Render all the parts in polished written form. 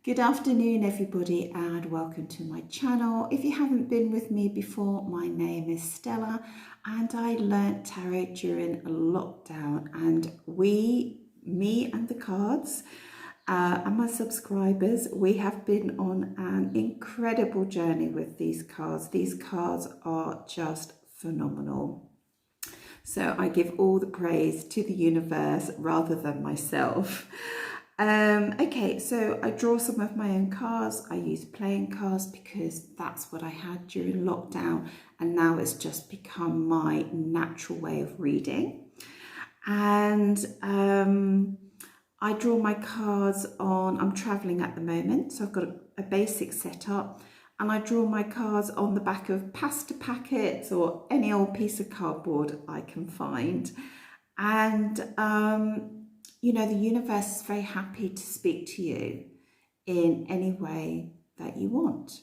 Good afternoon everybody and welcome to my channel. If you haven't been with me before, my name is Stella and I learnt tarot during a lockdown, and me and the cards and my subscribers, we have been on an incredible journey with these cards. These cards are just phenomenal. So I give all the praise to the universe rather than myself. Okay, so I draw some of my own cards. I use playing cards because that's what I had during lockdown, and now it's just become my natural way of reading. And I draw my cards on, I'm traveling at the moment, so I've got a basic setup, and I draw my cards on the back of pasta packets or any old piece of cardboard I can find. And you know, the universe is very happy to speak to you in any way that you want.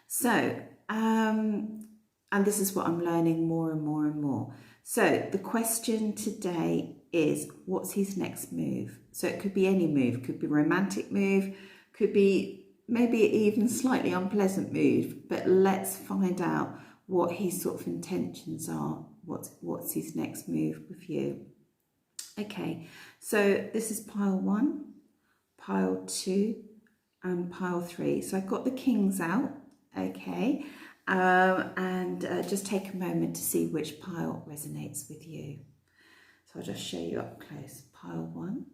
So, and this is what I'm learning more and more and more. So the question today is, what's his next move? So it could be any move, could be a romantic move, could be maybe even slightly unpleasant move, but let's find out what his sort of intentions are. What's his next move with you? Okay, so this is pile 1, pile 2, and pile 3. So I've got the kings out, okay, and just take a moment to see which pile resonates with you. So I'll just show you up close. Pile 1,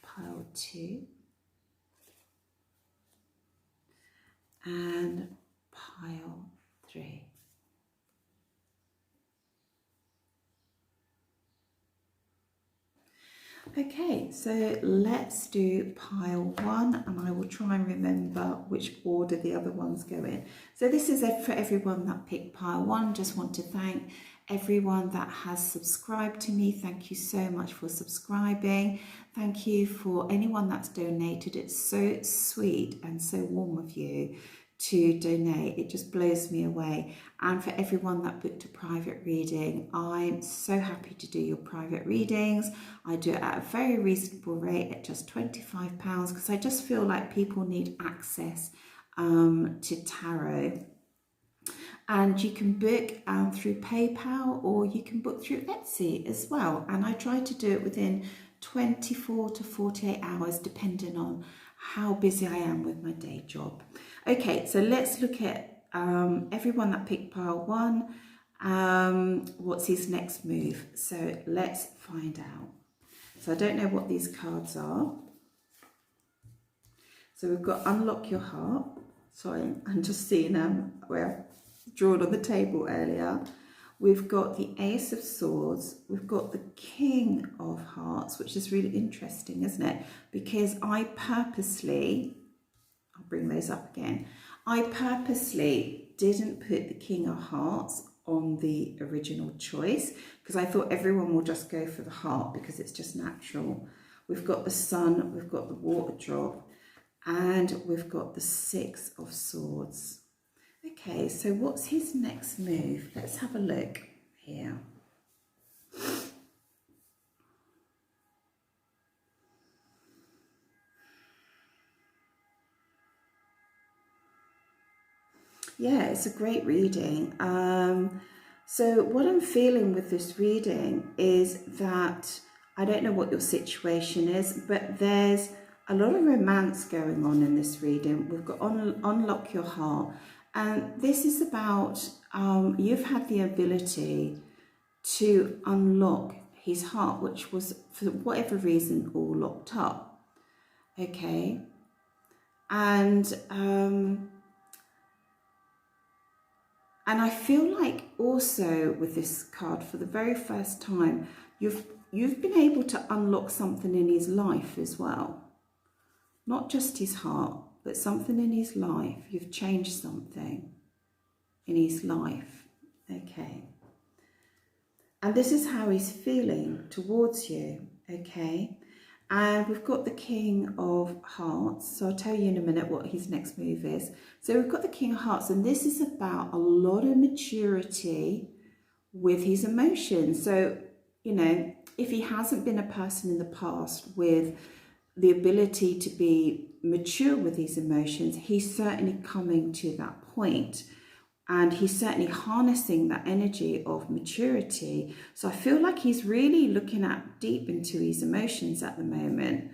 pile 2, and pile 3. Okay, so let's do pile 1, and I will try and remember which order the other ones go in. So this is for everyone that picked pile 1. Just want to thank everyone that has subscribed to me. Thank you so much for subscribing. Thank you for anyone that's donated. It's so sweet and so warm of you to donate. It just blows me away. And for everyone that booked a private reading, I'm so happy to do your private readings. I do it at a very reasonable rate at just £25 because I just feel like people need access to tarot. And you can book through PayPal, or you can book through Etsy as well. And I try to do it within 24 to 48 hours, depending on how busy I am with my day job. Okay, so let's look at everyone that picked pile 1. What's his next move? So let's find out. So I don't know what these cards are. So we've got Unlock Your Heart. Sorry, I'm just seeing where I drawn on the table earlier. We've got the Ace of Swords. We've got the King of Hearts, which is really interesting, isn't it? Because I purposely, I'll bring those up again. I purposely didn't put the King of Hearts on the original choice because I thought everyone will just go for the heart because it's just natural. We've got the Sun, we've got the Water Drop, and we've got the Six of Swords. Okay, so what's his next move? Let's have a look here. Yeah, it's a great reading. So what I'm feeling with this reading is that I don't know what your situation is, but there's a lot of romance going on in this reading. We've got Unlock Your Heart. And this is about, you've had the ability to unlock his heart, which was, for whatever reason, all locked up. Okay. And I feel like also with this card, for the very first time, you've been able to unlock something in his life as well. Not just his heart, but something in his life. You've changed something in his life. Okay. And this is how he's feeling towards you. Okay. And we've got the King of Hearts. So I'll tell you in a minute what his next move is. So we've got the King of Hearts, and this is about a lot of maturity with his emotions. So, you know, if he hasn't been a person in the past with the ability to be mature with these emotions, he's certainly coming to that point. And he's certainly harnessing that energy of maturity. So I feel like he's really looking at deep into his emotions at the moment.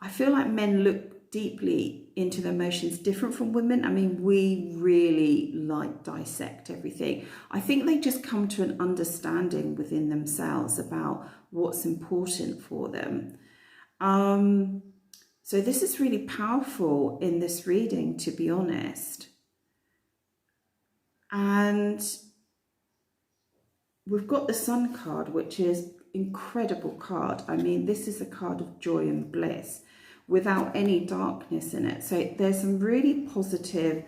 I feel like men look deeply into the emotions different from women. I mean, we really like dissect everything. I think they just come to an understanding within themselves about what's important for them. So this is really powerful in this reading, to be honest. And we've got the Sun card, which is incredible card. I mean, this is a card of joy and bliss without any darkness in it. So there's some really positive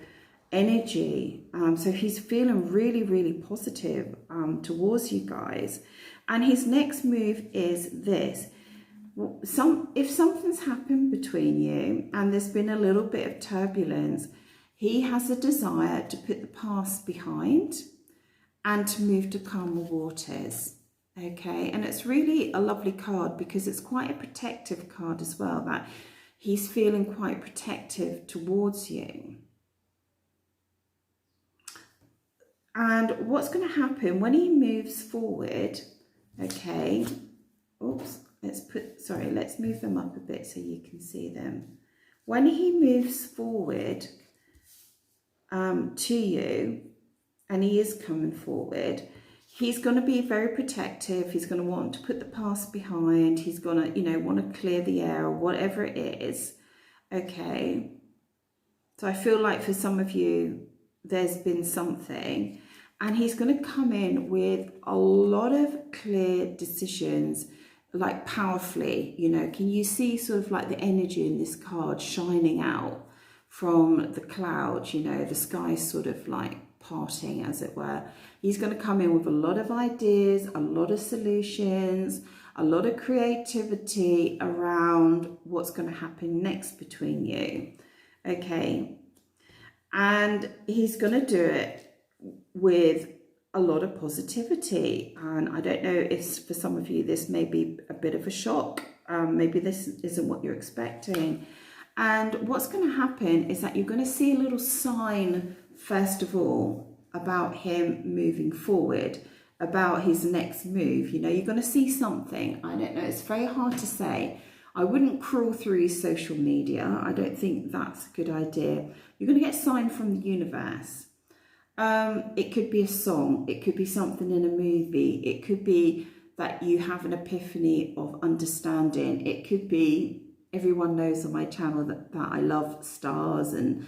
energy. So he's feeling really, really positive towards you guys. And his next move is this. If something's happened between you and there's been a little bit of turbulence, he has a desire to put the past behind and to move to calmer waters. Okay, and it's really a lovely card because it's quite a protective card as well, that he's feeling quite protective towards you. And what's going to happen when he moves forward, okay, oops, let's move them up a bit so you can see them. When he moves forward to you, and he is coming forward, he's going to be very protective. He's going to want to put the past behind. He's going to, want to clear the air or whatever it is. Okay. So I feel like for some of you, there's been something, and he's going to come in with a lot of clear decisions, like powerfully, can you see sort of like the energy in this card shining out from the clouds, the sky sort of like parting, as it were. He's going to come in with a lot of ideas, a lot of solutions, a lot of creativity around what's going to happen next between you. Okay. And he's going to do it with a lot of positivity. And I don't know if for some of you this may be a bit of a shock. Maybe this isn't what you're expecting. And what's going to happen is that you're going to see a little sign, first of all, about him moving forward, about his next move. You're going to see something. I don't know. It's very hard to say. I wouldn't crawl through his social media. I don't think that's a good idea. You're going to get a sign from the universe. It could be a song. It could be something in a movie. It could be that you have an epiphany of understanding. It could be, everyone knows on my channel that I love stars and,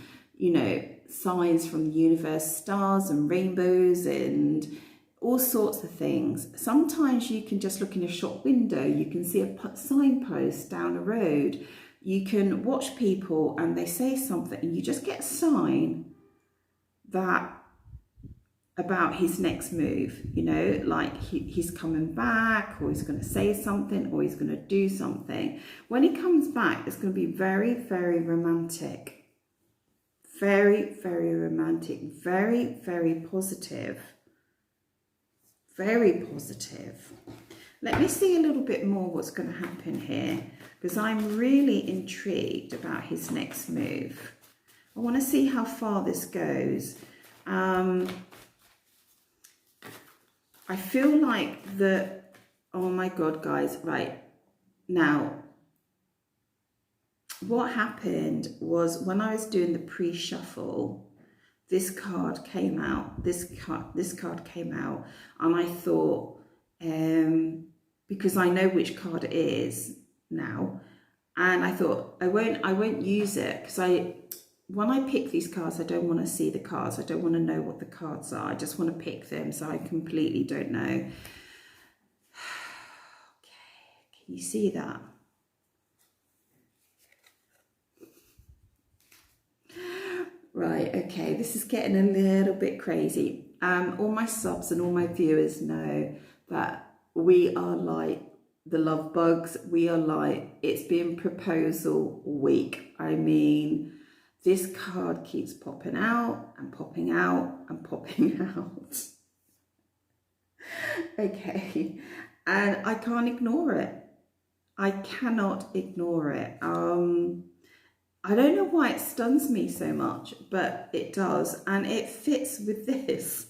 signs from the universe, stars and rainbows and all sorts of things. Sometimes you can just look in a shop window. You can see a signpost down a road. You can watch people and they say something and you just get a sign that about his next move, like he's coming back, or he's going to say something, or he's going to do something. When he comes back, it's going to be very, very romantic. Very, very romantic. Very, very positive. Very positive. Let me see a little bit more what's going to happen here, because I'm really intrigued about his next move. I want to see how far this goes. I feel like oh my God, guys, right now, what happened was when I was doing the pre-shuffle, this card came out, this card came out, and I thought, because I know which card it is now, and I thought I won't use it, because when I pick these cards, I don't want to see the cards. I don't want to know what the cards are. I just want to pick them, so I completely don't know. Okay, can you see that? Right, okay, this is getting a little bit crazy. All my subs and all my viewers know that we are like the love bugs. We are like, it's been proposal week. I mean, this card keeps popping out and popping out and popping out. Okay. and I can't ignore it. I cannot ignore it. I don't know why it stuns me so much, but it does, and it fits with this.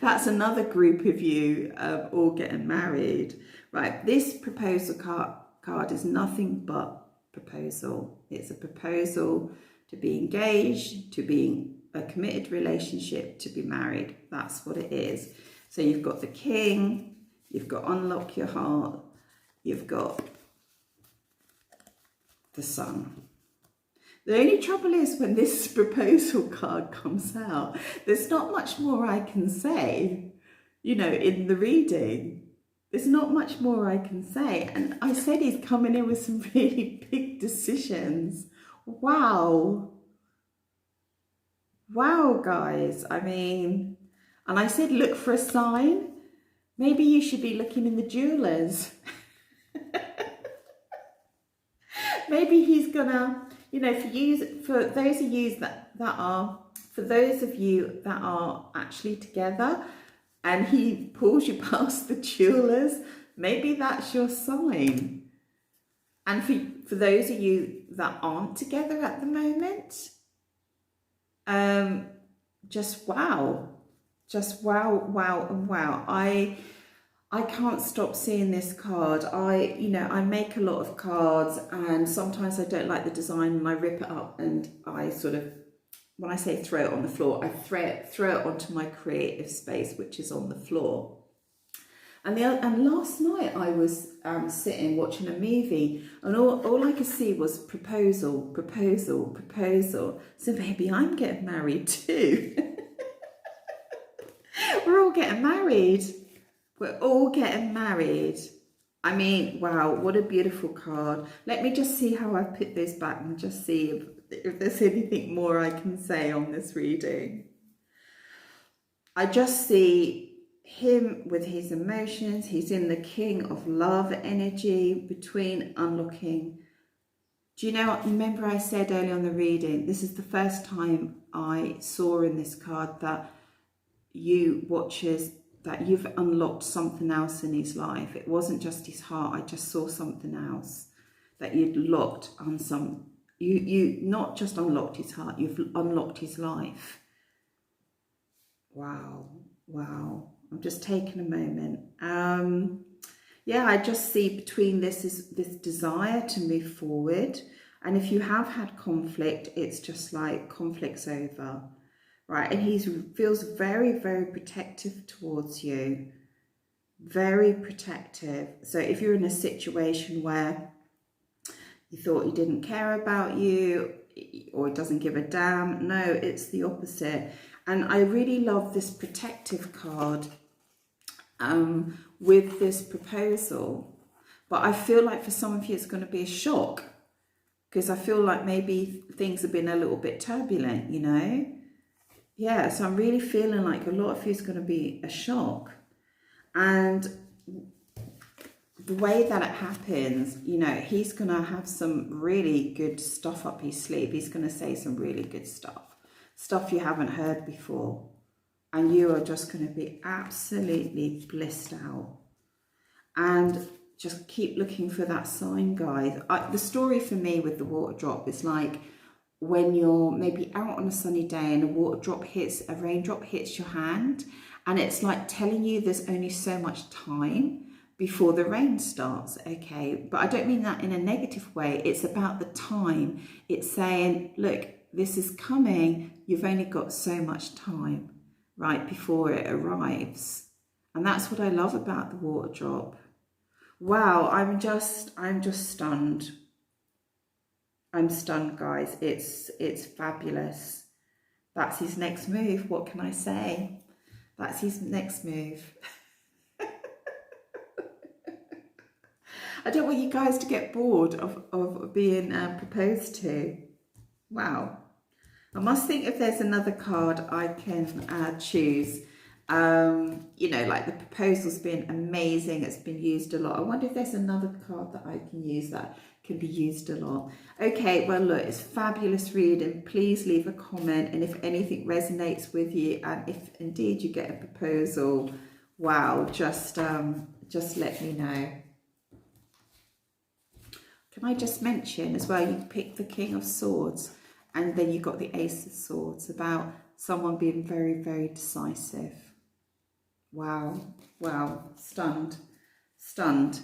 That's another group of you all getting married, right? This proposal card is nothing but proposal. It's a proposal to be engaged, to be in a committed relationship, to be married. That's what it is. So you've got the King, you've got unlock your heart, you've got the Sun. The only trouble is when this proposal card comes out, there's not much more I can say, you know, in the reading. There's not much more I can say. And I said he's coming in with some really big decisions. Wow. Wow, guys. I mean, and I said, look for a sign. Maybe you should be looking in the jewelers. Maybe he's gonna, you know, for those of you that are actually together, and he pulls you past the jewelers, maybe that's your sign. And for those of you that aren't together at the moment, just wow, and wow. I can't stop seeing this card. I make a lot of cards, and sometimes I don't like the design and I rip it up and I sort of, when I say throw it on the floor, I throw it onto my creative space, which is on the floor. And last night I was sitting watching a movie, and all I could see was proposal. So maybe I'm getting married too. We're all getting married. We're all getting married. I mean, wow, what a beautiful card. Let me just see how I've put this back and just see if there's anything more I can say on this reading. I just see him with his emotions. He's in the King of Love energy between unlocking. Do you know, remember I said earlier on the reading, this is the first time I saw in this card that you watchers, that you've unlocked something else in his life. It wasn't just his heart. I just saw something else that you'd locked on you not just unlocked his heart, you've unlocked his life. Wow. I'm just taking a moment. Yeah, I just see between this desire to move forward. And if you have had conflict, it's just like conflict's over. Right, and he feels very, very protective towards you. Very protective. So if you're in a situation where you thought he didn't care about you or he doesn't give a damn, no, it's the opposite. And I really love this protective card with this proposal. But I feel like for some of you it's going to be a shock, because I feel like maybe things have been a little bit turbulent, you know. Yeah, so I'm really feeling like a lot of you is going to be a shock. And the way that it happens, you know, he's going to have some really good stuff up his sleeve. He's going to say some really good stuff you haven't heard before. And you are just going to be absolutely blissed out. And just keep looking for that sign, guys. The story for me with the water drop is like, when you're maybe out on a sunny day and a raindrop hits your hand, and it's like telling you there's only so much time before the rain starts, okay? But I don't mean that in a negative way. It's about the time. It's saying, look, this is coming. You've only got so much time, right, before it arrives. And that's what I love about the water drop. Wow, I'm just stunned. I'm stunned, guys. It's fabulous. That's his next move. What can I say? That's his next move. I don't want you guys to get bored of being proposed to. Wow. I must think if there's another card I can choose. You know, like the proposal's been amazing. It's been used a lot. I wonder if there's another card that I can use that can be used a lot. Okay, well, look, it's fabulous reading. Please leave a comment, and if anything resonates with you, and if indeed you get a proposal, wow, just just let me know. Can I just mention as well, you picked the King of Swords and then you got the Ace of Swords, about someone being very, very decisive. Wow, wow, stunned, stunned.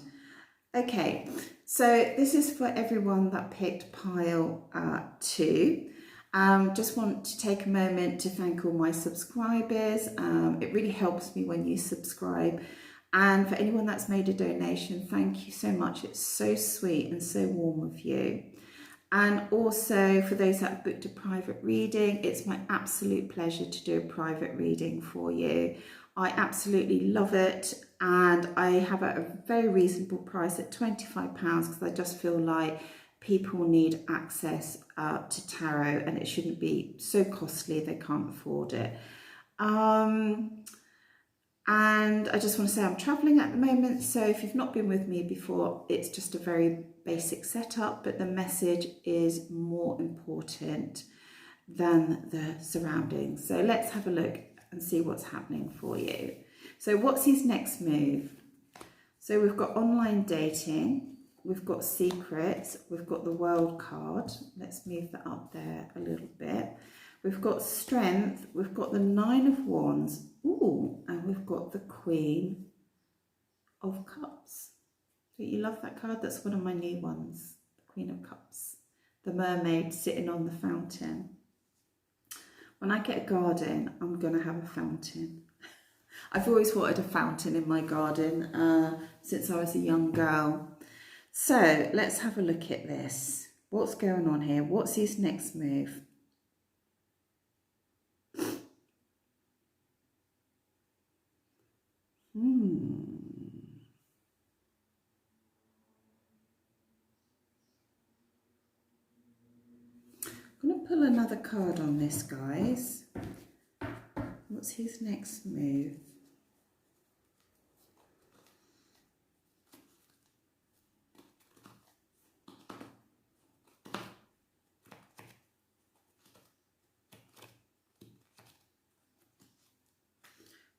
Okay, so this is for everyone that picked pile 2. Just want to take a moment to thank all my subscribers. It really helps me when you subscribe. And for anyone that's made a donation, thank you so much. It's so sweet and so warm of you. And also for those that have booked a private reading, it's my absolute pleasure to do a private reading for you. I absolutely love it, and I have it at a very reasonable price at £25 because I just feel like people need access to tarot, and it shouldn't be so costly they can't afford it. And I just want to say I'm traveling at the moment, so if you've not been with me before, it's just a very basic setup, but the message is more important than the surroundings. So let's have a look and see what's happening for you. So what's his next move? So we've got online dating, we've got secrets, we've got the World card. Let's move that up there a little bit. We've got strength, we've got the 9 of Wands, ooh, and we've got the Queen of Cups. Don't you love that card? That's one of my new ones, the Queen of Cups. The mermaid sitting on the fountain. When I get a garden, I'm going to have a fountain. I've always wanted a fountain in my garden since I was a young girl. So let's have a look at this. What's going on here? What's his next move? I'm going to pull another card on this, guys. What's his next move?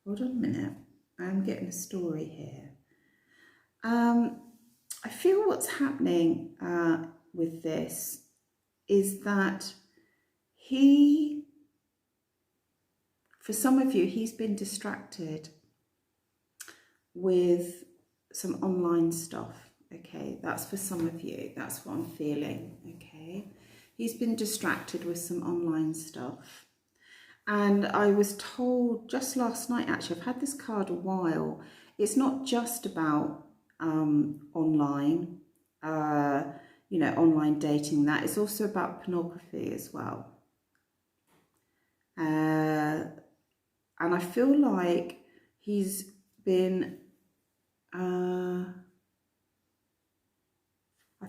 Hold on a minute. I'm getting a story here. I feel what's happening with this is that for some of you, he's been distracted with some online stuff. Okay, that's for some of you. That's what I'm feeling. Okay, he's been distracted with some online stuff. And I was told just last night, actually, I've had this card a while. It's not just about online, you know, online dating. That it's also about pornography as well. And I feel like he's been, I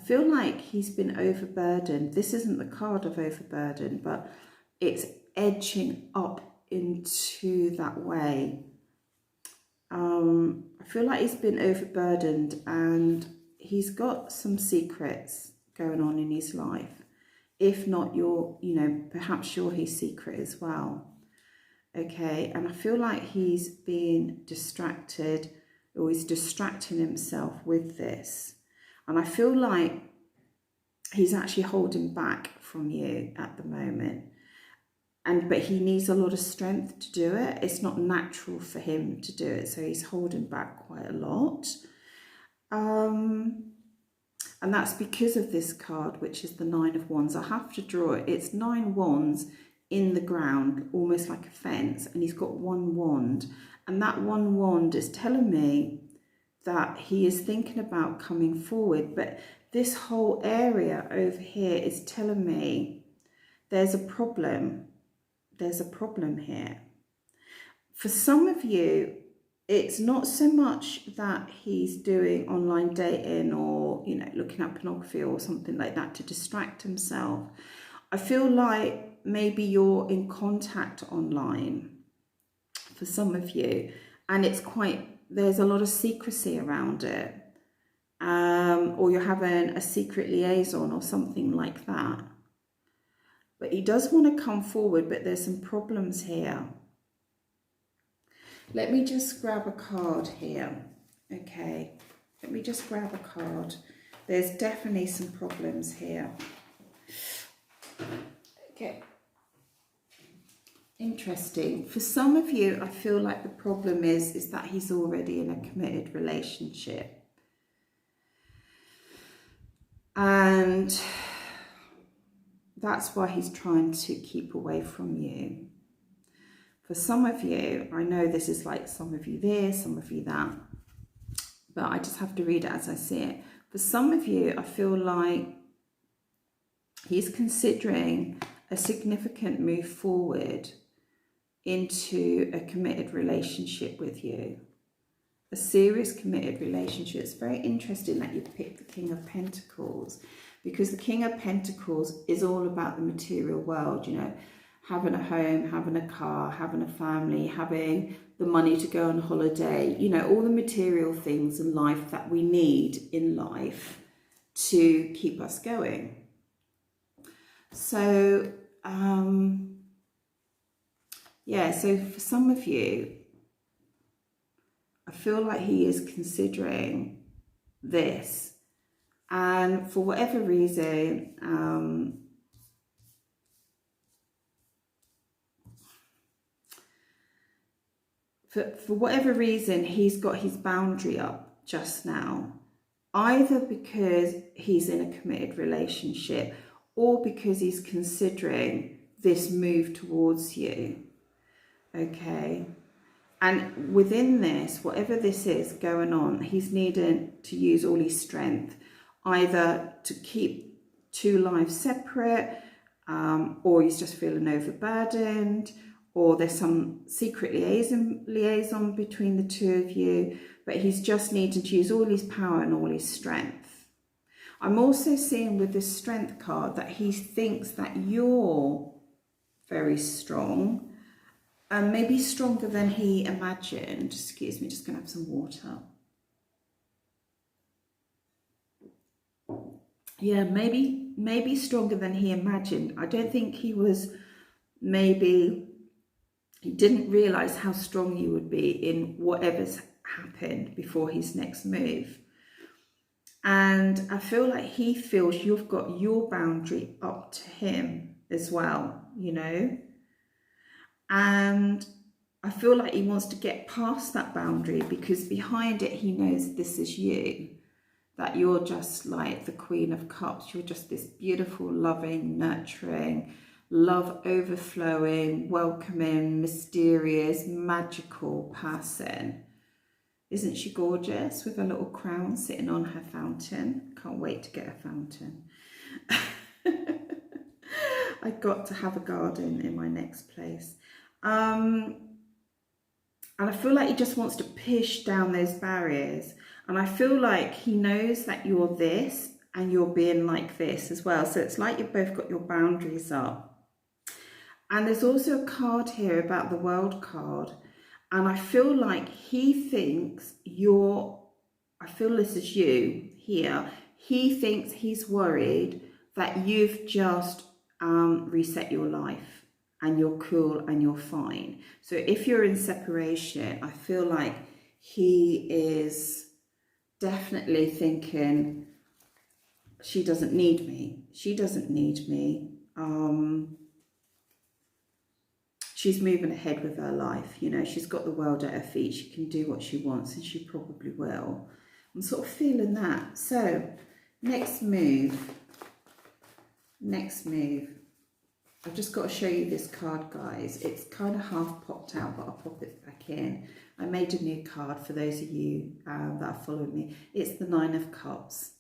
feel like he's been overburdened. This isn't the card of overburden, but it's edging up into that way. I feel like he's been overburdened and he's got some secrets going on in his life. If not your, you know, perhaps you're his secret as well. Okay, and I feel like he's being distracted, or he's distracting himself with this. And I feel like he's actually holding back from you at the moment. But he needs a lot of strength to do it. It's not natural for him to do it, so he's holding back quite a lot. And that's because of this card, which is the 9 of Wands. I have to draw it. It's 9 wands in the ground, almost like a fence, and he's got 1 wand. And that 1 wand is telling me that he is thinking about coming forward, but this whole area over here is telling me there's a problem. There's a problem here. For some of you, it's not so much that he's doing online dating or, you know, looking at pornography or something like that to distract himself. I feel like maybe you're in contact online for some of you, and it's there's a lot of secrecy around it. Or you're having a secret liaison or something like that. But he does want to come forward, but there's some problems here. Let me just grab a card here Okay, let me just grab a card. There's definitely some problems here. Okay. Interesting. For some of you, I feel like the problem is that he's already in a committed relationship. And that's why he's trying to keep away from you. For some of you, I know this is like some of you this, some of you that, but I just have to read it as I see it. For some of you, I feel like he's considering a significant move forward into a committed relationship with you. A serious committed relationship. It's very interesting that you picked the King of Pentacles, because the King of Pentacles is all about the material world, you know, having a home, having a car, having a family, having the money to go on holiday, you know, all the material things in life that we need in life to keep us going. So, yeah, so for some of you, I feel like he is considering this, and for whatever reason, for whatever reason, he's got his boundary up just now, either because he's in a committed relationship or because he's considering this move towards you. Okay. And within this, whatever this is going on, he's needing to use all his strength, either to keep two lives separate, or he's just feeling overburdened, or there's some secret liaison between the two of you, but he's just needing to use all his power and all his strength. I'm also seeing with this strength card that he thinks that you're very strong, and maybe stronger than he imagined. Excuse me, just going to have some water. Yeah, maybe stronger than he imagined. I don't think he didn't realise how strong you would be in whatever's happened before his next move. And I feel like he feels you've got your boundary up to him as well, you know. And I feel like he wants to get past that boundary, because behind it he knows this is you, that you're just like the Queen of Cups. You're just this beautiful, loving, nurturing, love overflowing, welcoming, mysterious, magical person. Isn't she gorgeous, with a little crown sitting on her fountain? Can't wait to get a fountain. I got to have a garden in my next place. And I feel like he just wants to push down those barriers. And I feel like he knows that you're this and you're being like this as well. So it's like you've both got your boundaries up. And there's also a card here about the World card. And I feel like he thinks I feel this is you here. He thinks, he's worried that you've just reset your life and you're cool and you're fine. So if you're in separation, I feel like he is definitely thinking, she doesn't need me. She doesn't need me. She's moving ahead with her life. You know, she's got the world at her feet. She can do what she wants, and she probably will. I'm sort of feeling that. So next move. I've just got to show you this card, guys. It's kind of half popped out, but I'll pop it back in. I made a new card for those of you that are following me. It's the Nine of Cups.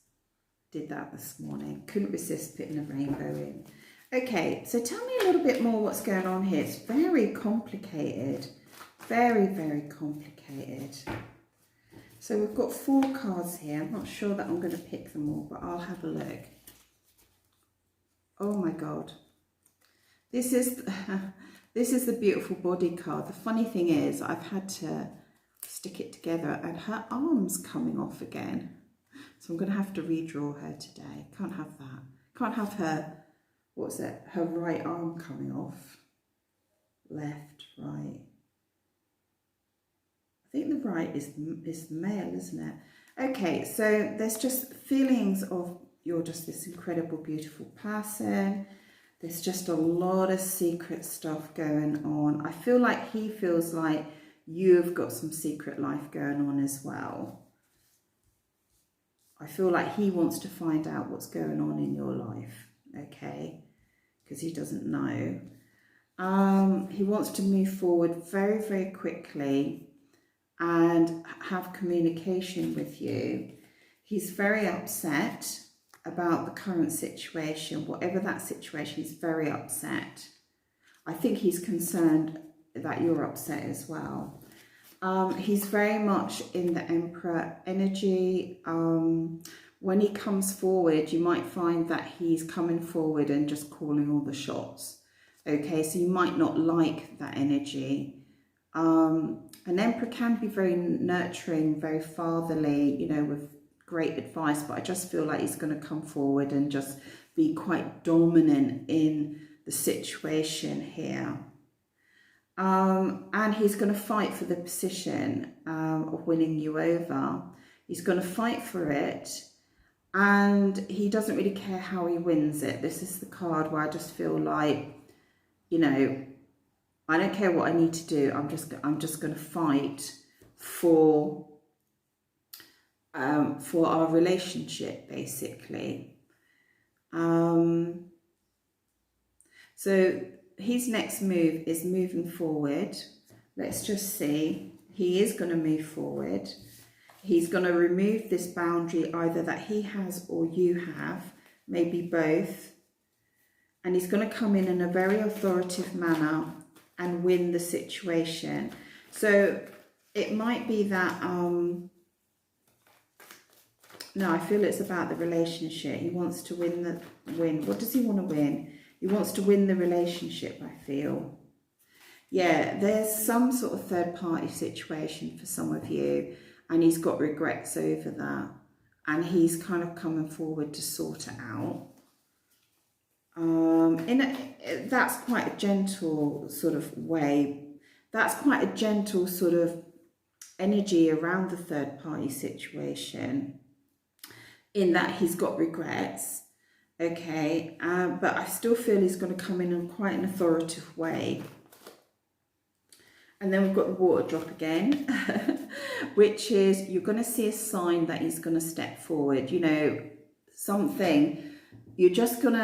Did that this morning. Couldn't resist putting a rainbow in. Okay, so tell me a little bit more what's going on here. It's very complicated. Very, very complicated. So we've got 4 cards here. I'm not sure that I'm going to pick them all, but I'll have a look. Oh my God. This is the beautiful body card. The funny thing is, I've had to stick it together and her arm's coming off again. So I'm going to have to redraw her today. Can't have that. Can't have her, what's it, her right arm coming off. Left, right. I think the right is the male, isn't it? Okay, so there's just feelings of you're just this incredible, beautiful person. There's just a lot of secret stuff going on. I feel like he feels like you've got some secret life going on as well. I feel like he wants to find out what's going on in your life, okay? Because he doesn't know. He wants to move forward very, very quickly and have communication with you. He's very upset about the current situation, whatever that situation, he's very upset. I think he's concerned that you're upset as well. He's very much in the Emperor energy. When he comes forward, you might find that he's coming forward and just calling all the shots. Okay, so you might not like that energy. An Emperor can be very nurturing, very fatherly, you know, with great advice, but I just feel like he's going to come forward and just be quite dominant in the situation here. And he's going to fight for the position of winning you over. He's going to fight for it, and he doesn't really care how he wins it. This is the card where I just feel like, you know, I don't care what I need to do. I'm just going to fight for our relationship, basically. So his next move is moving forward. Let's just see. He is going to move forward. He's going to remove this boundary either that he has or you have, maybe both. And he's going to come in a very authoritative manner and win the situation. So it might be that, no, I feel it's about the relationship. He wants to win. What does he want to win? He wants to win the relationship, I feel. Yeah, there's some sort of third-party situation for some of you, and he's got regrets over that, and he's kind of coming forward to sort it out. That's quite a gentle sort of way. That's quite a gentle sort of energy around the third-party situation, in that he's got regrets. Okay, but I still feel he's going to come in quite an authoritative way. And then we've got the water drop again, which is you're going to see a sign that he's going to step forward. You know, something's going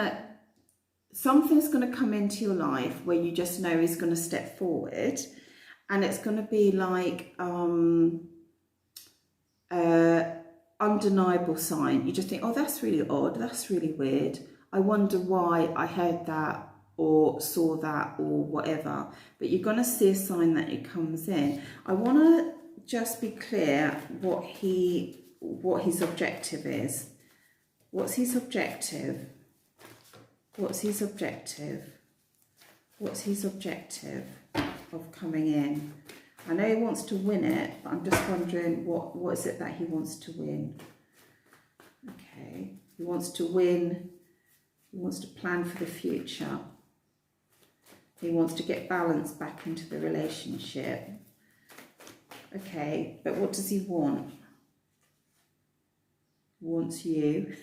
to come into your life where you just know he's going to step forward, and it's going to be like undeniable sign. You just think, oh, that's really odd, that's really weird, I wonder why I heard that or saw that or whatever. But you're going to see a sign that it comes in. I want to just be clear what his objective is. What's his objective? What's his objective? What's his objective of coming in? I know he wants to win it, but I'm just wondering what is it that he wants to win? Okay, he wants to win. He wants to plan for the future. He wants to get balance back into the relationship. Okay, but what does he want? He wants you.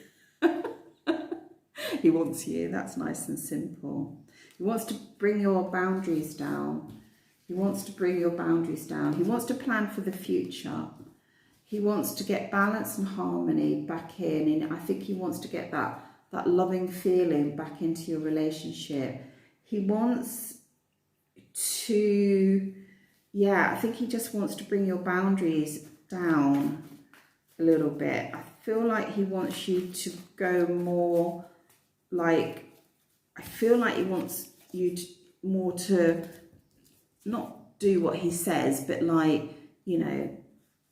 He wants you. That's nice and simple. He wants to bring your boundaries down. He wants to bring your boundaries down. He wants to plan for the future. He wants to get balance and harmony back in. And I think he wants to get that loving feeling back into your relationship. He wants to, I think he just wants to bring your boundaries down a little bit. I feel like he wants you to go more like, I feel like he wants you to more to not do what he says, but like, you know,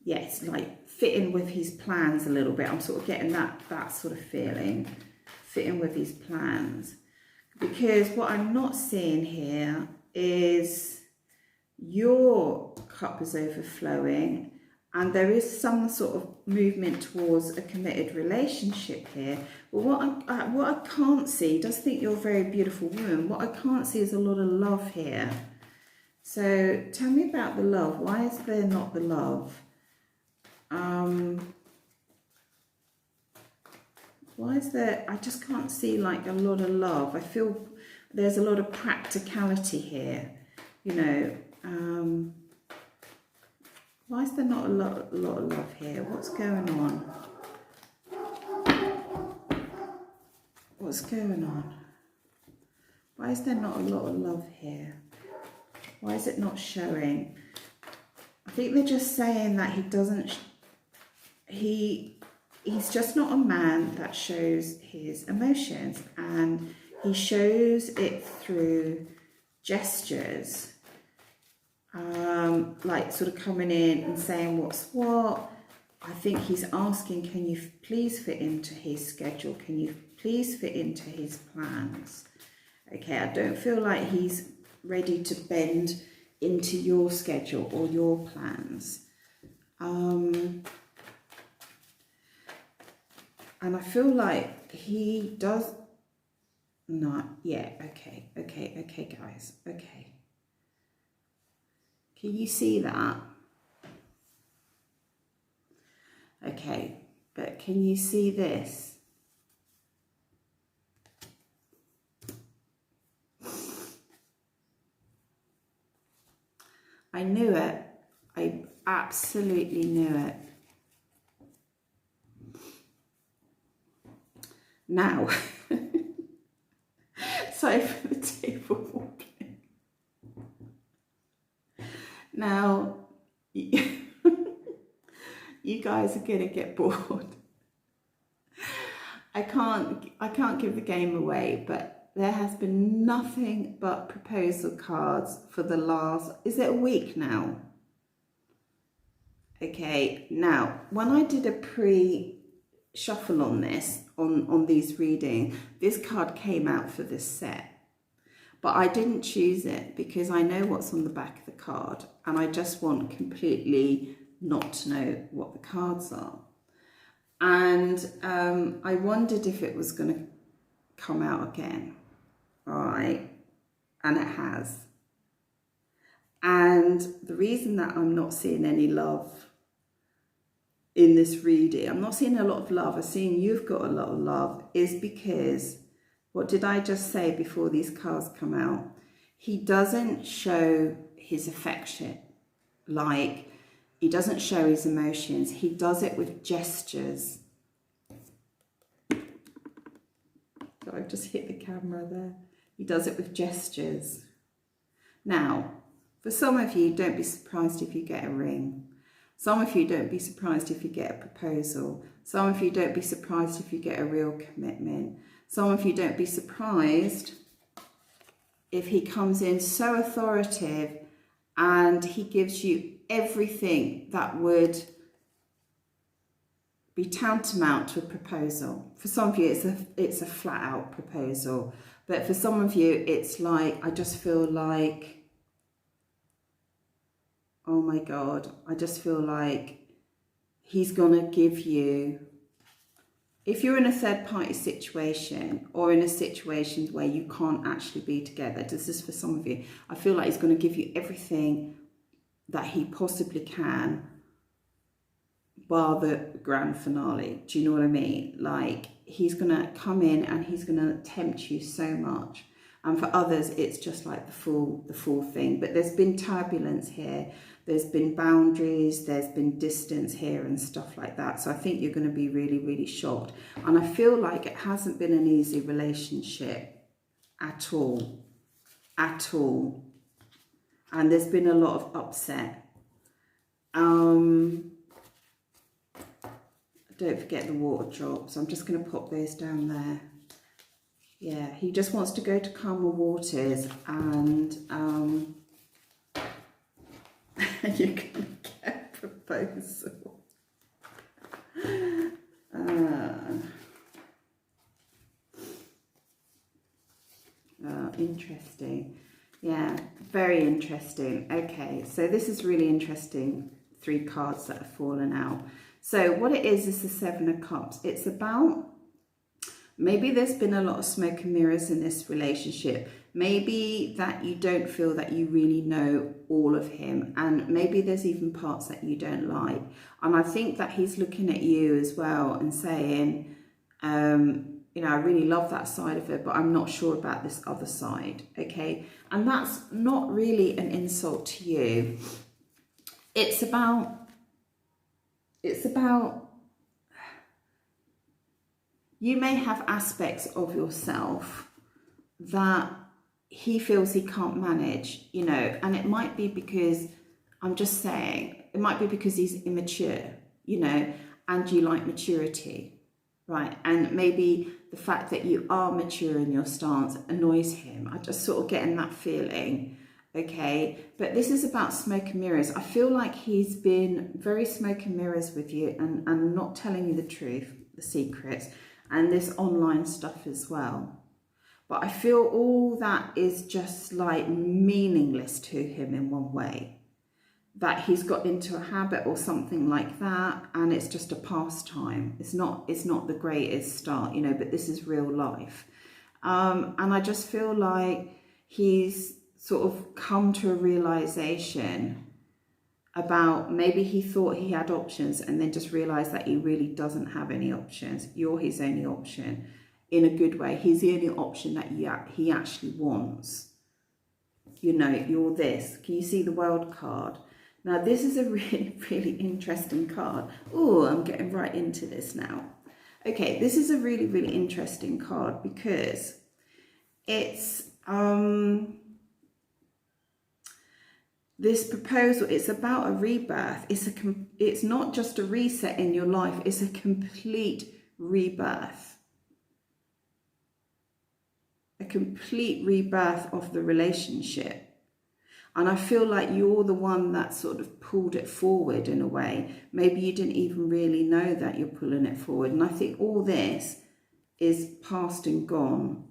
yes, like fit in with his plans a little bit. I'm sort of getting that sort of feeling, fit in with his plans. Because what I'm not seeing here is your cup is overflowing, and there is some sort of movement towards a committed relationship here. But what I can't see, he does think you're a very beautiful woman. What I can't see is a lot of love here. So tell me about the love. Why is there not the love? Why is there, I just can't see like a lot of love. I feel there's a lot of practicality here, you know. Why is there not a lot of love here? What's going on? What's going on? Why is there not a lot of love here? Why is it not showing? I think they're just saying that he doesn't, he's just not a man that shows his emotions, and he shows it through gestures, like sort of coming in and saying what's what. I think he's asking, can you please fit into his schedule? Can you please fit into his plans? Okay, I don't feel like he's ready to bend into your schedule or your plans. And I feel like he does not. Yeah, okay, guys, okay. Can you see that? Okay, but can you see this? I knew it. I absolutely knew it. Now, sorry for the table walking. Now, you guys are gonna get bored. I can't give the game away, but there has been nothing but proposal cards for the last, is it a week now? Okay, now when I did a pre-shuffle on this, on these readings, this card came out for this set. But I didn't choose it because I know what's on the back of the card, and I just want completely not to know what the cards are. And I wondered if it was going to come out again. All right, and it has. And the reason that I'm not seeing any love in this reading, I'm not seeing a lot of love, I'm seeing you've got a lot of love, is because, what did I just say before these cards come out? He doesn't show his affection, like he doesn't show his emotions. He does it with gestures. So I've just hit the camera there. He does it with gestures. Now, for some of you, don't be surprised if you get a ring. Some of you, don't be surprised if you get a proposal. Some of you, don't be surprised if you get a real commitment. Some of you, don't be surprised if he comes in so authoritative and he gives you everything that would be tantamount to a proposal. For some of you, it's a flat out proposal. But for some of you, it's like, I just feel like, oh my God, I just feel like he's going to give you, if you're in a third party situation or in a situation where you can't actually be together, this is for some of you, I feel like he's going to give you everything that he possibly can, bar the grand finale. Do you know what I mean? Like, he's going to come in and he's going to tempt you so much. And for others, it's just like the full thing. But there's been turbulence here. There's been boundaries. There's been distance here and stuff like that. So I think you're going to be really, really shocked. And I feel like it hasn't been an easy relationship at all. At all. And there's been a lot of upset. Don't forget the water drops. I'm just going to pop those down there. Yeah, he just wants to go to calmer waters, and you're going to get a proposal. Interesting. Yeah, very interesting. Okay, so this is really interesting. 3 cards that have fallen out. So what it is the 7 of Cups. It's about, maybe there's been a lot of smoke and mirrors in this relationship. Maybe that you don't feel that you really know all of him, and maybe there's even parts that you don't like. And I think that he's looking at you as well and saying, you know, I really love that side of it, but I'm not sure about this other side, okay? And that's not really an insult to you. It's about you may have aspects of yourself that he feels he can't manage, you know, and it might be because, I'm just saying, it might be because he's immature, you know, and you like maturity, right? And maybe the fact that you are mature in your stance annoys him. I just sort of getting that feeling, okay? But this is about smoke and mirrors. I feel like he's been very smoke and mirrors with you and not telling you the truth, the secrets, and this online stuff as well. But I feel all that is just like meaningless to him in one way. That he's got into a habit or something like that, and it's just a pastime. It's not the greatest start, you know, but this is real life. And I just feel like he's sort of come to a realization about, maybe he thought he had options and then just realized that he really doesn't have any options. You're his only option. In a good way, he's the only option that he actually wants. You know, you're this. Can you see the World card? Now, this is a really, really interesting card. Oh, I'm getting right into this now. Okay, this is a really, really interesting card because it's this proposal. It's about a rebirth. It's not just a reset in your life. It's a complete rebirth. A complete rebirth of the relationship. And I feel like you're the one that sort of pulled it forward in a way. Maybe you didn't even really know that you're pulling it forward. And I think all this is past and gone.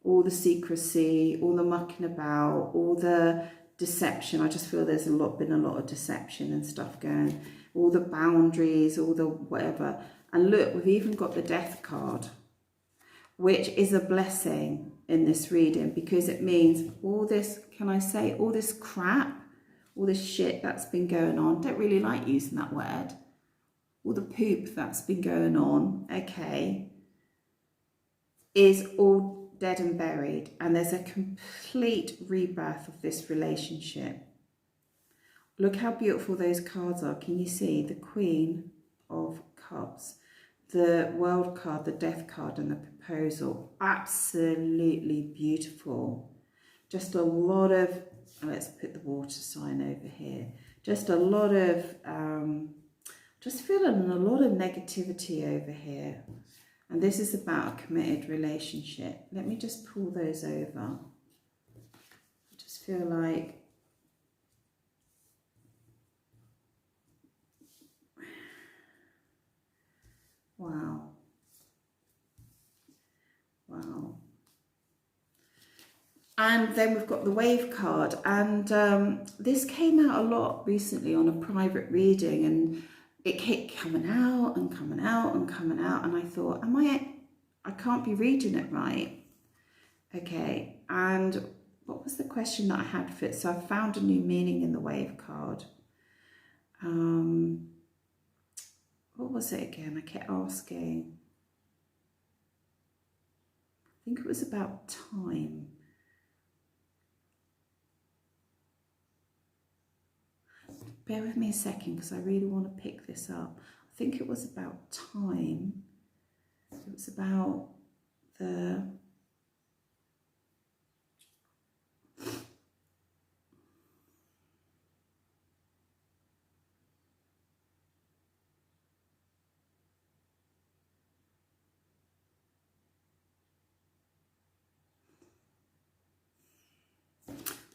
All the secrecy, all the mucking about, all the deception. I just feel there's been a lot of deception and stuff going. All the boundaries, all the whatever. And look, we've even got the Death card, which is a blessing in this reading, because it means all this, can I say, all this crap, all this shit that's been going on, don't really like using that word, all the poop that's been going on, okay, is all dead and buried, and there's a complete rebirth of this relationship. Look how beautiful those cards are. Can you see the Queen of Cups, the World card, the Death card, and the Proposal? Absolutely beautiful. Just a lot of, let's put the water sign over here. Just a lot of, just feeling a lot of negativity over here. And this is about a committed relationship. Let me just pull those over. I just feel like, wow. Wow. And then we've got the Wave card, and this came out a lot recently on a private reading, and it kept coming out and coming out and coming out, and I thought, I can't be reading it right. Okay, and what was the question that I had for it? So I found a new meaning in the Wave card. What was it again? I kept asking. I think it was about time. Bear with me a second, because I really want to pick this up. I think it was about time. It was about the...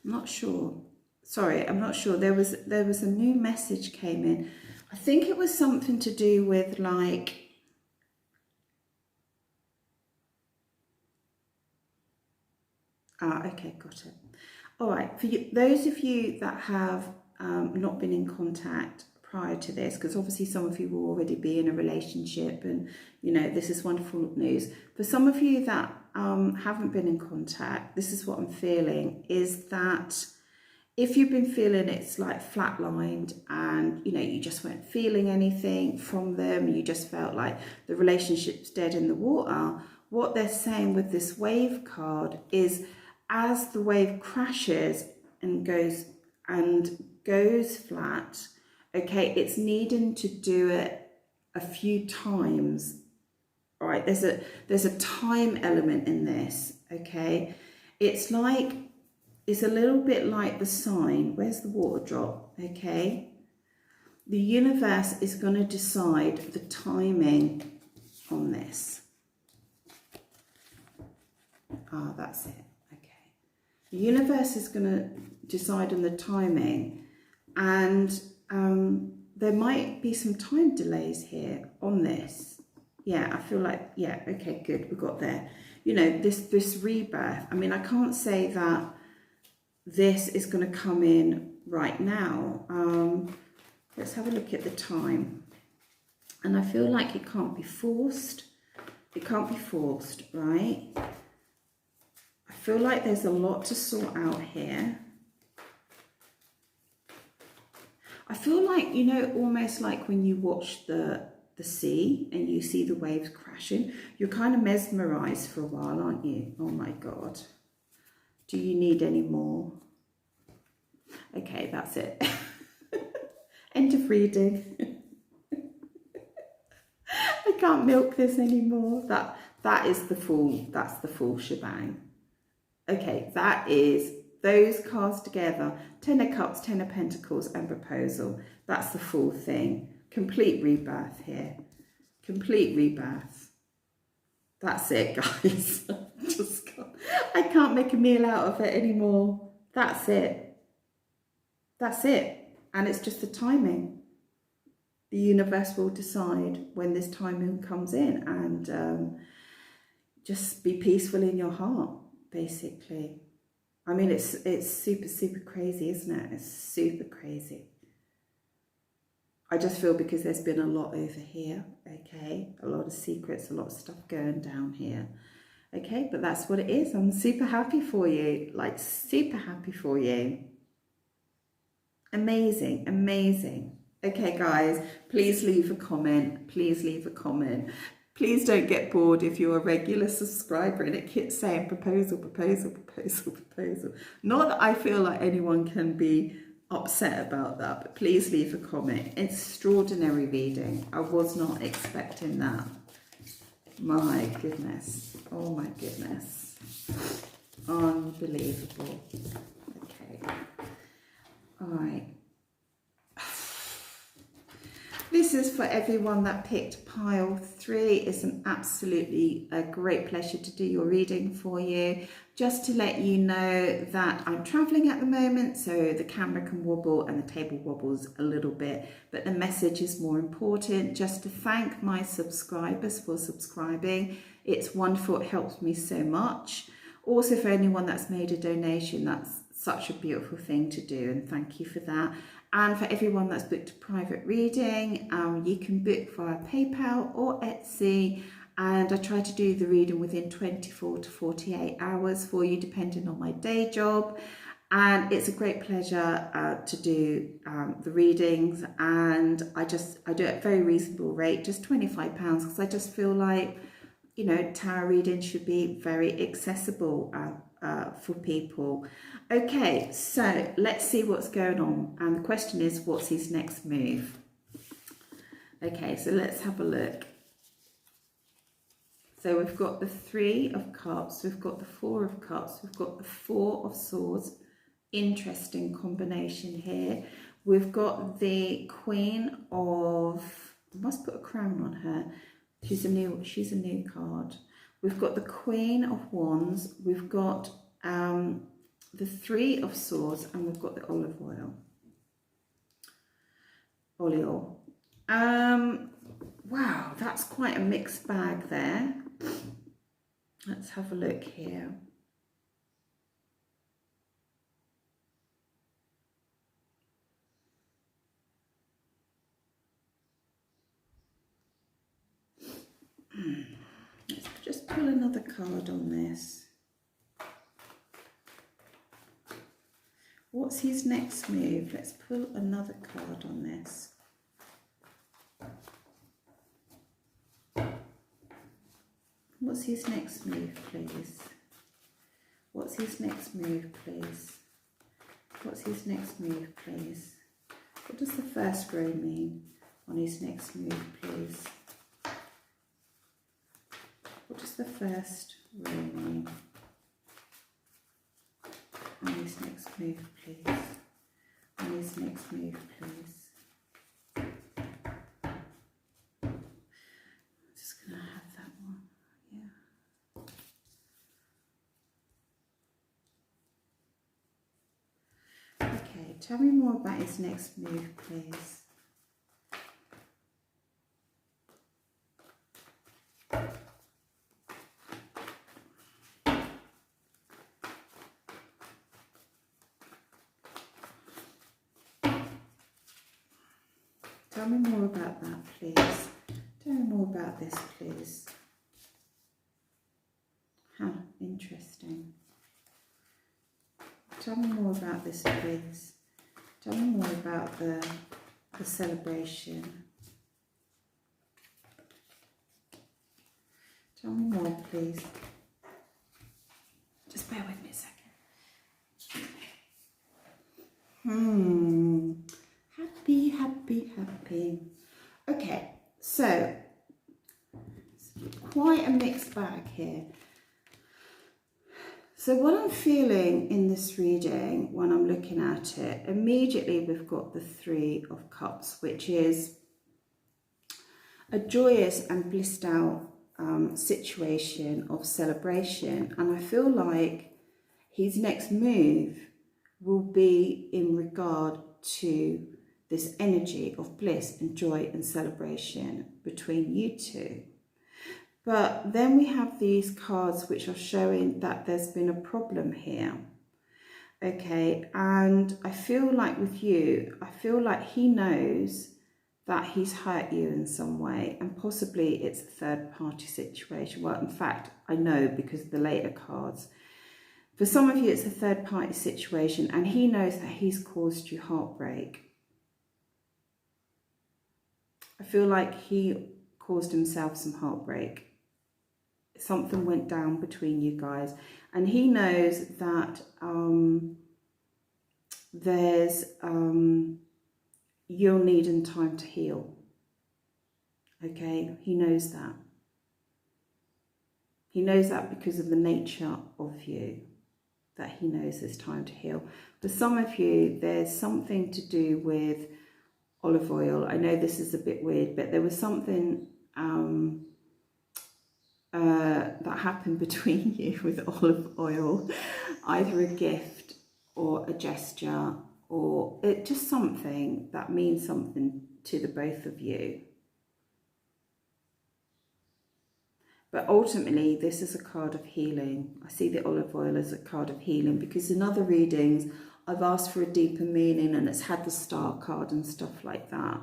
I'm not sure. Sorry, I'm not sure. There was a new message came in. I think it was something to do with like, okay, got it. All right, for you, those of you that have not been in contact prior to this, because obviously some of you will already be in a relationship, and you know, this is wonderful news. For some of you that haven't been in contact, this is what I'm feeling, is that if you've been feeling it's like flatlined and, you know, you just weren't feeling anything from them, you just felt like the relationship's dead in the water, what they're saying with this wave card is as the wave crashes and goes flat, okay, it's needing to do it a few times. All right, there's a time element in this, okay? It's a little bit like the sign. Where's the water drop? Okay. The universe is going to decide the timing on this. Ah, that's it. Okay. The universe is going to decide on the timing, and there might be some time delays here on this. Yeah, I feel like, yeah, okay, good, we got there. You know, this rebirth. I mean, I can't say that this is going to come in right now. Let's have a look at the time. And I feel like it can't be forced. It can't be forced, right? I feel like there's a lot to sort out here. I feel like, you know, almost like when you watch the sea and you see the waves crashing, you're kind of mesmerized for a while, aren't you? Oh my God. Do you need any more? Okay, that's it. End of reading. I can't milk this anymore. That's the full shebang. Okay, that is those cards together. 10 of Cups, 10 of Pentacles and Proposal. That's the full thing. Complete rebirth here. Complete rebirth. That's it, guys. I can't make a meal out of it anymore. That's it. That's it. And it's just the timing. The universe will decide when this timing comes in, and just be peaceful in your heart, basically. I mean, it's super, super crazy, isn't it? It's super crazy. I just feel because there's been a lot over here, okay? A lot of secrets, a lot of stuff going down here. Okay, but that's what it is. I'm super happy for you, like super happy for you. Amazing, amazing. Okay, guys, please leave a comment. Please leave a comment. Please don't get bored if you're a regular subscriber and it keeps saying proposal, proposal, proposal, proposal. Not that I feel like anyone can be upset about that, but please leave a comment. Extraordinary reading. I was not expecting that. My goodness. Oh my goodness. Unbelievable. Okay. All right. This is for everyone that picked pile 3. It's an absolutely a great pleasure to do your reading for you. Just to let you know that I'm traveling at the moment, so the camera can wobble and the table wobbles a little bit, but the message is more important. Just to thank my subscribers for subscribing. It's wonderful. It helps me so much. Also, for anyone that's made a donation, that's such a beautiful thing to do, and thank you for that. And for everyone that's booked a private reading, you can book via PayPal or Etsy, and I try to do the reading within 24 to 48 hours for you, depending on my day job. And it's a great pleasure to do the readings, and I do it at a very reasonable rate, just £25, because I just feel like, you know, tarot reading should be very accessible for people. Okay, so let's see what's going on. And the question is, what's his next move? Okay, so let's have a look. So we've got the 3 of Cups, we've got the 4 of Cups, we've got the 4 of Swords. Interesting combination here. We've got the Queen of, I must put a crown on her. She's a new card. We've got the Queen of Wands, we've got the 3 of Swords, and we've got the olive oil. Wow, that's quite a mixed bag there. Let's have a look here. Let's just pull another card on this. What's his next move? Let's pull another card on this. What's his next move, please? What's his next move, please? What's his next move, please? What does the first row mean on his next move, please? What does the first row mean on his next move, please? On his next move, please. I'm just going to have that one. Yeah. Okay, tell me more about his next move, please. Tell me more about that, please. Tell me more about this, please. How interesting. Tell me more about this, please. Tell me more about the celebration. Tell me more, please. Just bear with me a second. Happy, happy, happy. Okay, so quite a mixed bag here. So what I'm feeling in this reading when I'm looking at it, immediately we've got the Three of Cups, which is a joyous and blissed out situation of celebration. And I feel like his next move will be in regard to this energy of bliss and joy and celebration between you two. But then we have these cards which are showing that there's been a problem here. Okay, and I feel like with you, I feel like he knows that he's hurt you in some way, and possibly it's a third party situation. Well, in fact, I know because of the later cards. For some of you, it's a third party situation, and he knows that he's caused you heartbreak. I feel like he caused himself some heartbreak. Something went down between you guys, and he knows that you're needing time to heal. Okay, he knows that. He knows that because of the nature of you, that he knows there's time to heal. For some of you, there's something to do with olive oil. I know this is a bit weird, but there was something that happened between you with olive oil, either a gift or a gesture, or just something that means something to the both of you. But ultimately, this is a card of healing. I see the olive oil as a card of healing because in other readings, I've asked for a deeper meaning and it's had the Star card and stuff like that.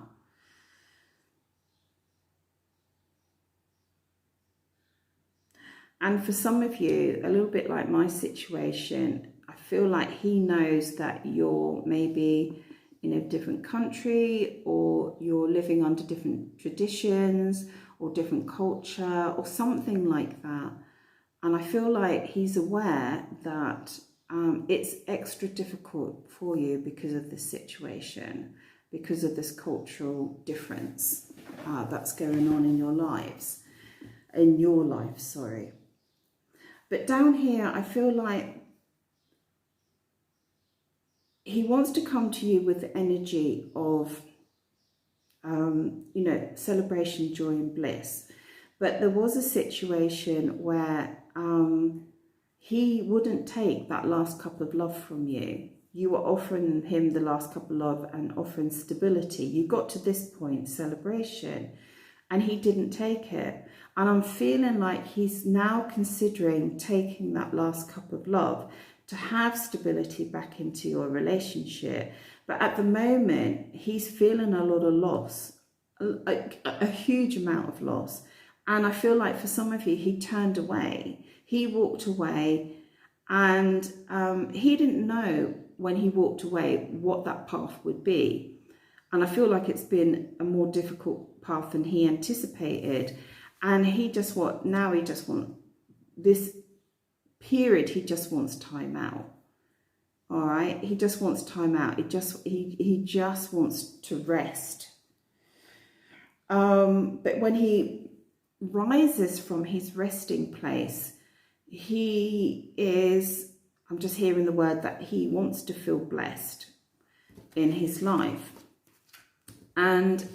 And for some of you, a little bit like my situation, I feel like he knows that you're maybe in a different country, or you're living under different traditions or different culture or something like that. And I feel like he's aware that it's extra difficult for you because of this situation, because of this cultural difference that's going on in your lives, sorry. But down here, I feel like he wants to come to you with the energy of, celebration, joy and bliss. But there was a situation where he wouldn't take that last cup of love from you. You were offering him the last cup of love and offering stability. You got to this point, celebration, and he didn't take it. And I'm feeling like he's now considering taking that last cup of love to have stability back into your relationship. But at the moment, he's feeling a lot of loss, a huge amount of loss. And I feel like for some of you, he turned away. He walked away, and he didn't know when he walked away what that path would be. And I feel like it's been a more difficult path than he anticipated. And he just wants this period, he just wants time out. All right, he just wants time out. He just wants to rest. But when he rises from his resting place, I'm just hearing the word that he wants to feel blessed in his life. And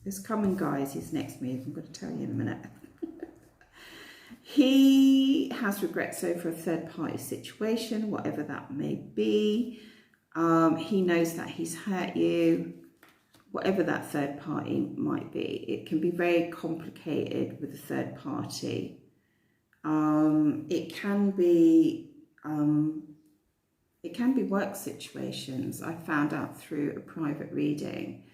this coming guy is his next move. I'm going to tell you in a minute. He has regrets over a third-party situation, whatever that may be. He knows that he's hurt you, whatever that third party might be. It can be very complicated with a third party. It can be work situations. I found out through a private reading.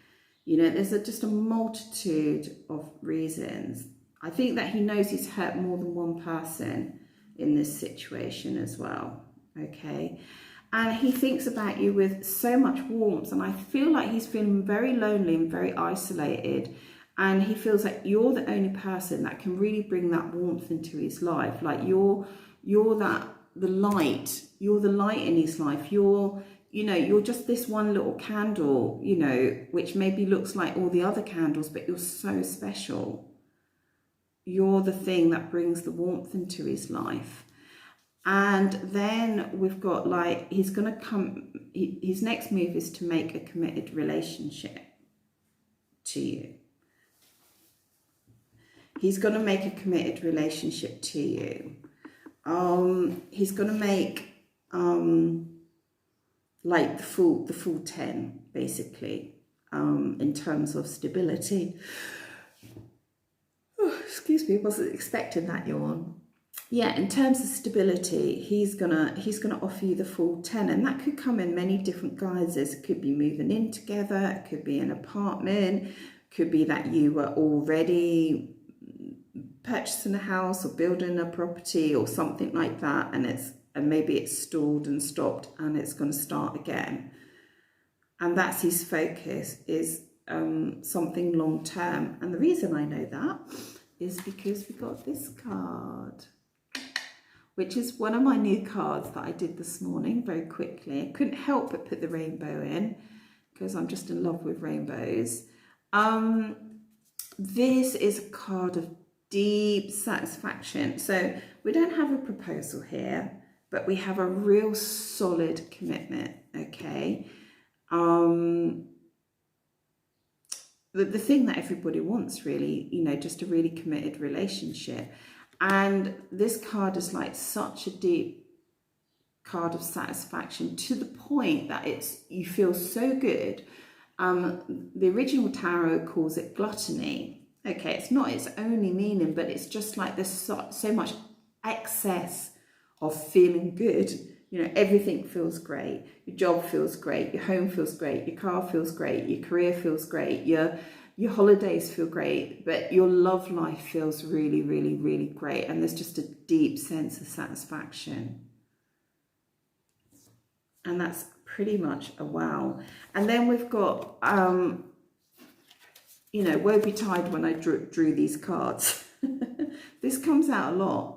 You know, there's just a multitude of reasons. I think that he knows he's hurt more than one person in this situation as well, okay? And he thinks about you with so much warmth, and I feel like he's feeling very lonely and very isolated, and he feels like you're the only person that can really bring that warmth into his life. Like you're the light in his life. You're just this one little candle, you know, which maybe looks like all the other candles, but you're so special. You're the thing that brings the warmth into his life. And then we've got like, his next move is to make a committed relationship to you. He's going to make a committed relationship to you. He's going to make like the full 10, basically, in terms of stability. Oh, excuse me, wasn't expecting that yawn. Yeah, in terms of stability, he's gonna offer you the full 10, and that could come in many different guises. It could be moving in together, it could be an apartment, it could be that you were already purchasing a house or building a property or something like that, and maybe it's stalled and stopped and it's going to start again. And that's his focus, is something long term. And the reason I know that is because we got this card, which is one of my new cards that I did this morning very quickly. I couldn't help but put the rainbow in because I'm just in love with rainbows. This is a card of deep satisfaction. So we don't have a proposal here, but we have a real solid commitment, okay? The thing that everybody wants, really, you know, just a really committed relationship. And this card is like such a deep card of satisfaction, to the point that you feel so good. The original tarot calls it gluttony. Okay, it's not its only meaning, but it's just like there's so much excess of feeling good. You know, everything feels great. Your job feels great. Your home feels great. Your car feels great. Your career feels great. Your holidays feel great. But your love life feels really, really, really great. And there's just a deep sense of satisfaction. And that's pretty much a wow. And then we've got, you know, woe betide when I drew these cards. This comes out a lot.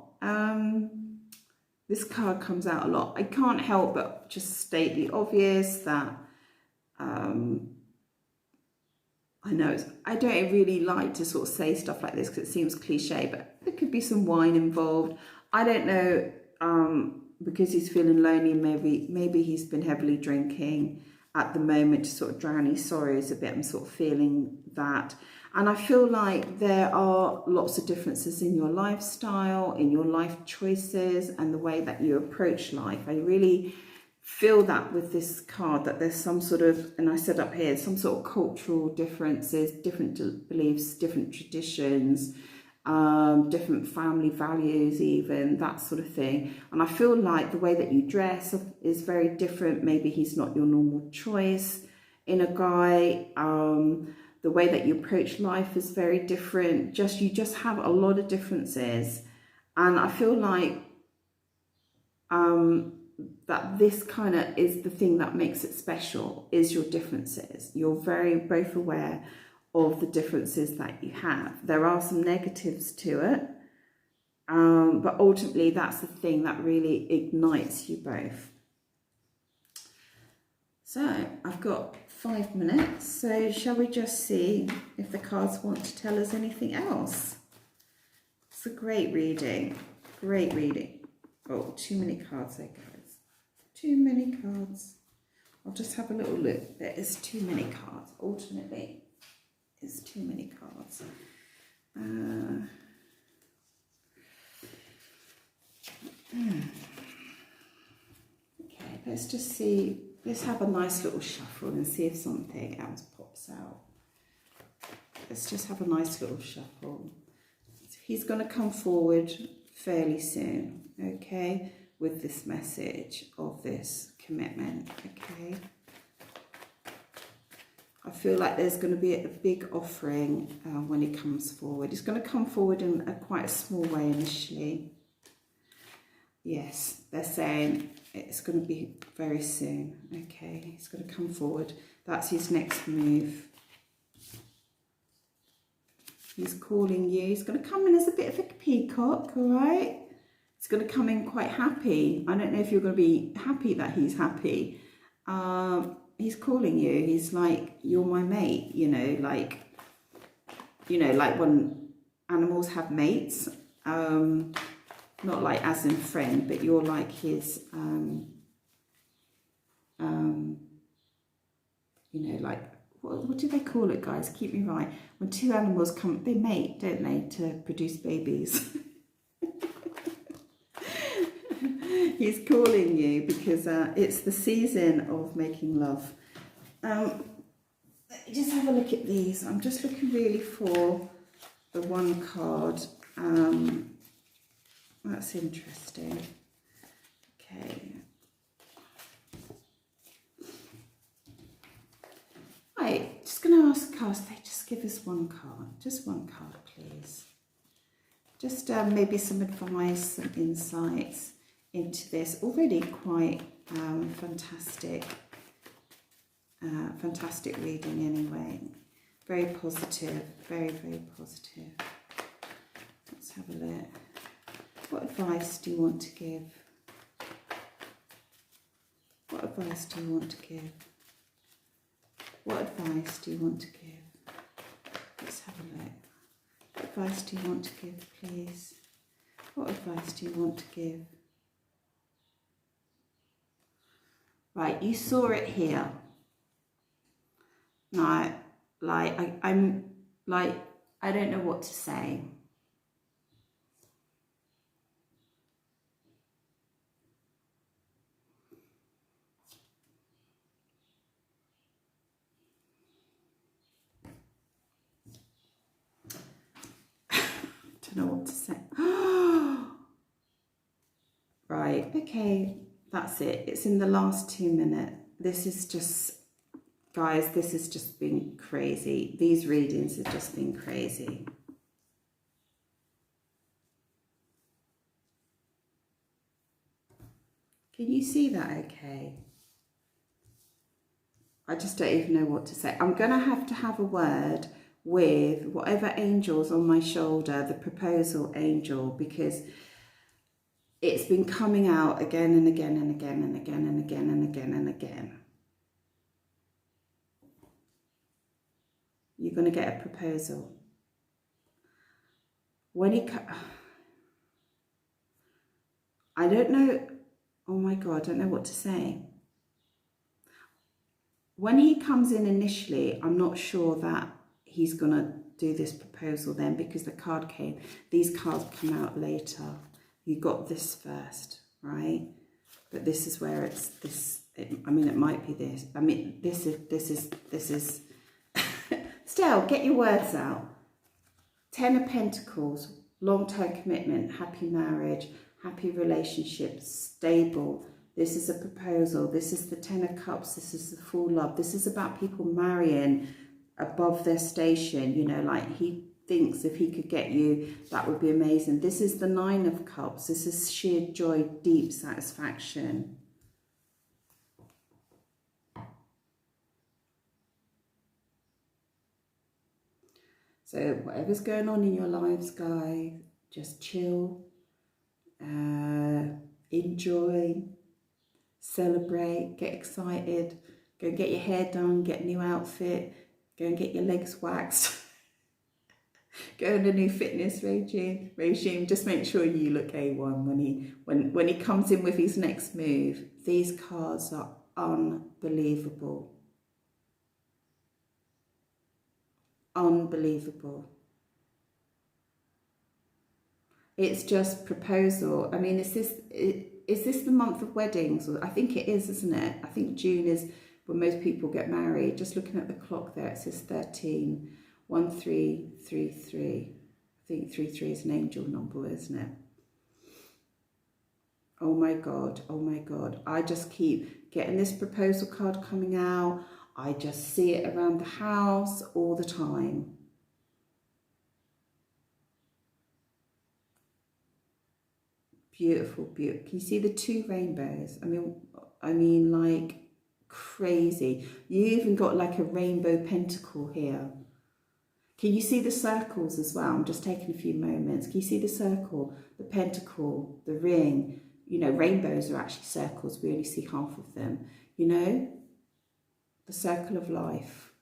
This card comes out a lot. I can't help but just state the obvious that I know I don't really like to sort of say stuff like this because it seems cliche, but there could be some wine involved. I don't know, because he's feeling lonely. Maybe he's been heavily drinking at the moment to sort of drown his sorrows a bit. I'm sort of feeling that. And I feel like there are lots of differences in your lifestyle, in your life choices, and the way that you approach life. I really feel that with this card, that there's some sort of, and I said up here, some sort of cultural differences, different beliefs, different traditions, different family values, even that sort of thing. And I feel like the way that you dress is very different. Maybe he's not your normal choice in a guy. The way that you approach life is very different. You just have a lot of differences. And I feel like that this kind of is the thing that makes it special, is your differences. You're both aware of the differences that you have. There are some negatives to it, but ultimately that's the thing that really ignites you both. So I've got 5 minutes, so shall we just see if the cards want to tell us anything else? It's a great reading, great reading. Oh, too many cards there, guys. Too many cards. I'll just have a little look. There is too many cards. Ultimately, it's too many cards. Okay, let's just see. Let's have a nice little shuffle and see if something else pops out. Let's just have a nice little shuffle. He's going to come forward fairly soon, okay, with this message of this commitment, okay. I feel like there's going to be a big offering when he comes forward. He's going to come forward in quite a small way initially. Yes, they're saying it's going to be very soon, okay. He's going to come forward. That's his next move. He's calling you. He's going to come in as a bit of a peacock, all right? He's going to come in quite happy. I don't know if you're going to be happy that he's happy. He's calling you. He's like, you're my mate, like when animals have mates, not like as in friend, but you're like his, like, what do they call it, guys? Keep me right. When two animals come, they mate, don't they, to produce babies? He's calling you because it's the season of making love. Let me just have a look at these. I'm just looking really for the one card. That's interesting. Okay. Right, just going to ask the cards, they just give us one card. Just one card, please. Just maybe some advice, some insights into this. Already quite fantastic reading anyway. Very positive, very, very positive. Let's have a look. What advice do you want to give? What advice do you want to give? What advice do you want to give? Let's have a look. What advice do you want to give, please? What advice do you want to give? Right, you saw it here. Now, I'm I don't know what to say. Don't know what to say. Right, okay, that's it. It's in the last 2 minutes. This is just, guys, this has just been crazy. These readings have just been crazy. Can you see that okay? I just don't even know what to say. I'm going to have a word with whatever angel's on my shoulder, the proposal angel, because it's been coming out again and again and again and again and again and again and again. You're going to get a proposal. When he I don't know, oh my God, I don't know what to say. When he comes in initially, I'm not sure that he's going to do this proposal then, because the card came, these cards come out later. You got this first, right? But this is where it's this, I mean, it might be this. I mean, this is, Stell, get your words out. 10 of Pentacles, long-term commitment, happy marriage, happy relationships, stable. This is a proposal. This is the 10 of Cups. This is the full love. This is about people marrying, above their station, you know, like he thinks if he could get you, that would be amazing. This is the Nine of Cups. This is sheer joy, deep satisfaction. So whatever's going on in your lives, guys, just chill, enjoy, celebrate, get excited, go and get your hair done, get a new outfit, go and get your legs waxed, go on a new fitness regime. Just make sure you look A1 when he comes in with his next move. These cards are unbelievable. Unbelievable. It's just proposal. I mean, is this the month of weddings? I think it is, isn't it? I think June is when most people get married. Just looking at the clock there, it says 13, 1333. I think 33 is an angel number, isn't it? Oh my God, oh my God. I just keep getting this proposal card coming out. I just see it around the house all the time. Beautiful, beautiful. Can you see the two rainbows? I mean, like crazy. You even got like a rainbow pentacle here. Can you see the circles as well? I'm just taking a few moments. Can you see the circle, the pentacle, the ring? You know, rainbows are actually circles. We only see half of them. You know, the circle of life.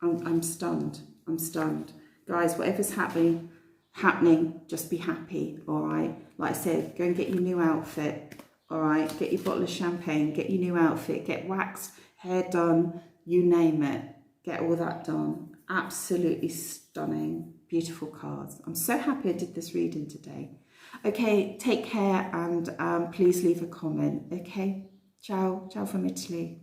I'm stunned. I'm stunned. Guys, whatever's happening, just be happy, all right? Like I said, go and get your new outfit, all right? Get your bottle of champagne, get your new outfit, get waxed, hair done, you name it. Get all that done. Absolutely stunning, beautiful cards. I'm so happy I did this reading today. Okay, take care and please leave a comment, okay? Ciao, ciao from Italy.